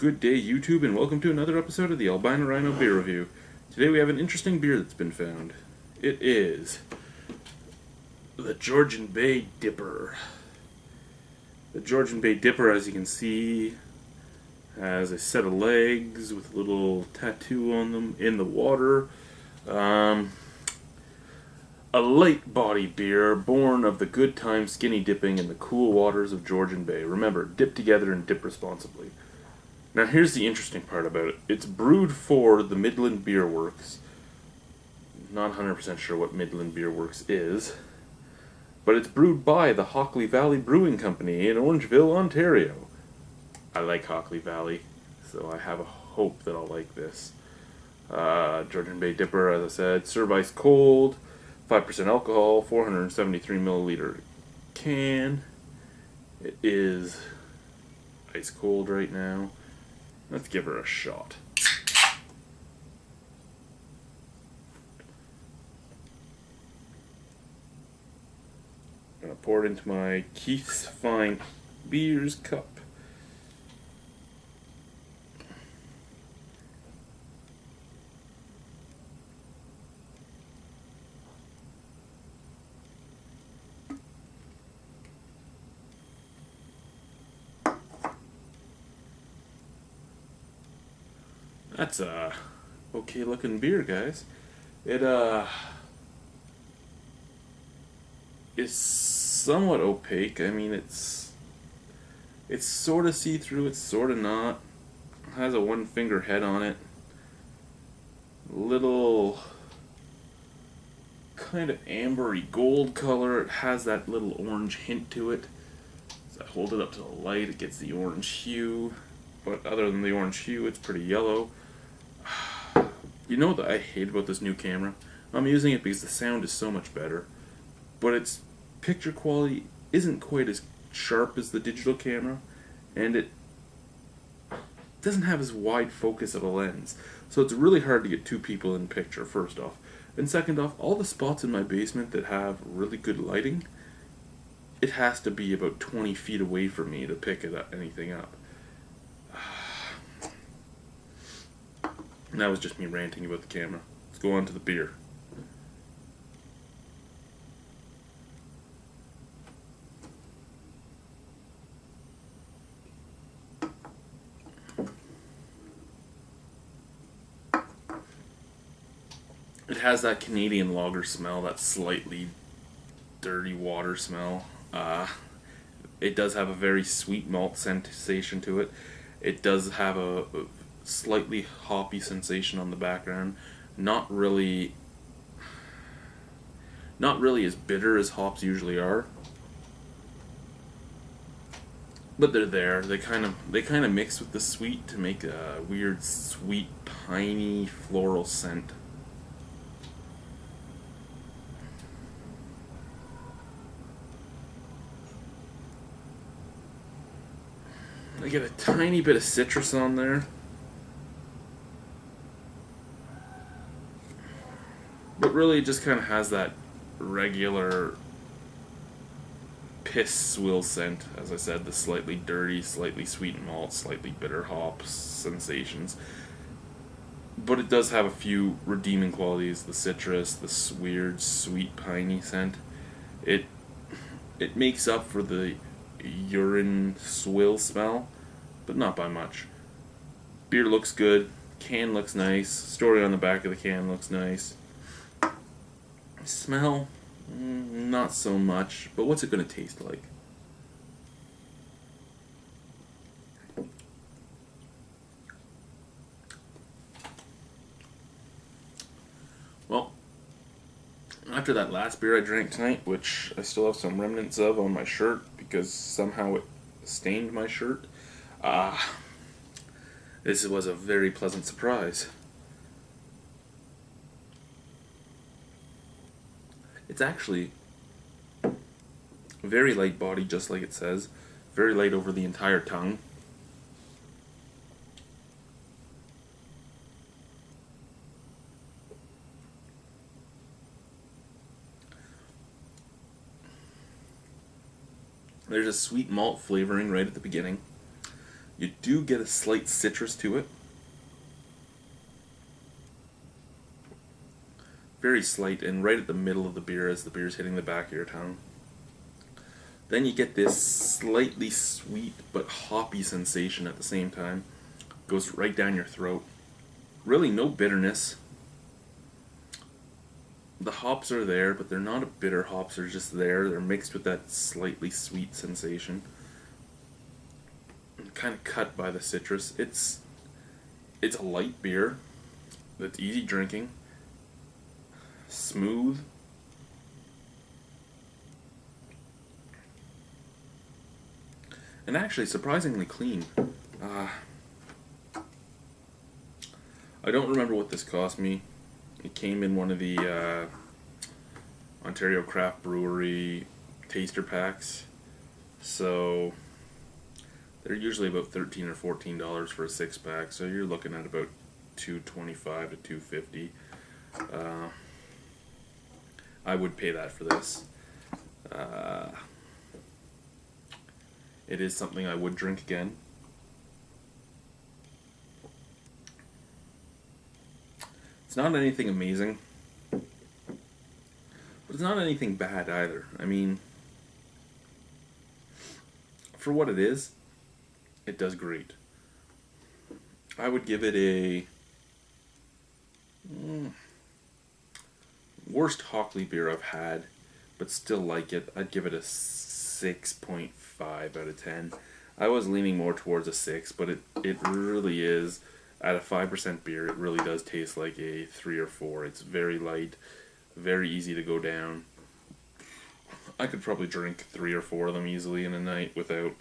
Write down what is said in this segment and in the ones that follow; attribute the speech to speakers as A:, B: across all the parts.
A: Good day, YouTube, and welcome to another episode of the Albino Rhino Beer Review. Today we have an interesting beer that's been found. It is the Georgian Bay Dipper. The Georgian Bay Dipper, as you can see, has a set of legs with a little tattoo on them in the water. A light body beer born of the good time skinny dipping in the cool waters of Georgian Bay. Remember, dip together and dip responsibly. Now here's the interesting part about it. It's brewed for the Midlands Beerworks. Not 100% sure what Midlands Beerworks is. But it's brewed by the Hockley Valley Brewing Company in Orangeville, Ontario. I like Hockley Valley, so I have a hope that I'll like this. Georgian Bay Dipper, as I said, serve ice cold, 5% alcohol, 473 milliliter can. It is ice cold right now. Let's give her a shot. I'm going to pour it into my Keith's Fine Beers cup. That's a okay looking beer, guys. It is somewhat opaque. I mean, it's sort of see-through, it's sort of not. It has a one finger head on it. Little kind of ambery gold color. It has that little orange hint to it. As I hold it up to the light, it gets the orange hue. But other than the orange hue, it's pretty yellow. You know what I hate about this new camera? I'm using it because the sound is so much better, but its picture quality isn't quite as sharp as the digital camera, and it doesn't have as wide focus of a lens. So it's really hard to get two people in picture, first off. And second off, all the spots in my basement that have really good lighting, it has to be about 20 feet away from me to pick anything up. And that was just me ranting about the camera. Let's go on to the beer. It has that Canadian lager smell, that slightly dirty water smell. It does have a very sweet malt sensation to it. It does have a slightly hoppy sensation on the background. Not really as bitter as hops usually are, but they're there. They kind of mix with the sweet to make a weird sweet piney floral scent. I get a tiny bit of citrus on there. But really, it just kind of has that regular piss swill scent. As I said, the slightly dirty, slightly sweet malt, slightly bitter hops sensations. But it does have a few redeeming qualities. The citrus, this weird, sweet, piney scent. It makes up for the urine swill smell, but not by much. Beer looks good. Can looks nice. Story on the back of the can looks nice. Smell, not so much, but what's it going to taste like? Well, after that last beer I drank tonight, which I still have some remnants of on my shirt because somehow it stained my shirt, this was a very pleasant surprise. It's actually very light body, just like it says. Very light over the entire tongue. There's a sweet malt flavoring right at the beginning. You do get a slight citrus to it. Very slight, and right at the middle of the beer as the beer's hitting the back of your tongue. Then you get this slightly sweet but hoppy sensation at the same time. Goes right down your throat. Really no bitterness. The hops are there, but they're not a bitter hops, they're just there. They're mixed with that slightly sweet sensation. Kind of cut by the citrus. It's a light beer that's easy drinking, smooth, and actually surprisingly clean. I don't remember what this cost me. It came in one of the Ontario Craft Brewery taster packs, so they're usually about $13 or $14 for a 6-pack. So you're looking at about $2.25 to $2.50. I would pay that for this. It is something I would drink again. It's not anything amazing, but it's not anything bad either. I mean, for what it is, it does great. I would give it a worst Hockley beer I've had, but still like it. I'd give it a 6.5 out of 10. I was leaning more towards a 6, but it really is, at a 5% beer, it really does taste like a 3 or 4. It's very light, very easy to go down. I could probably drink 3 or 4 of them easily in a night without,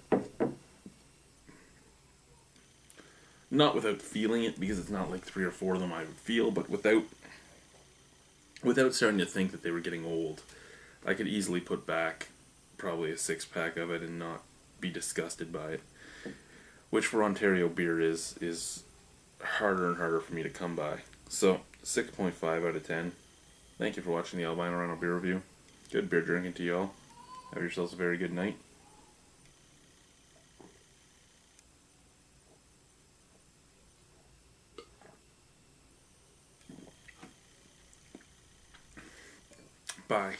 A: not without feeling it, because it's not like 3 or 4 of them I would feel, but without starting to think that they were getting old. I could easily put back probably a 6-pack of it and not be disgusted by it, which for Ontario beer is harder and harder for me to come by. So 6.5 out of 10. Thank you for watching the Albino Rhino beer review. Good beer drinking to y'all. Have yourselves a very good night. Bye.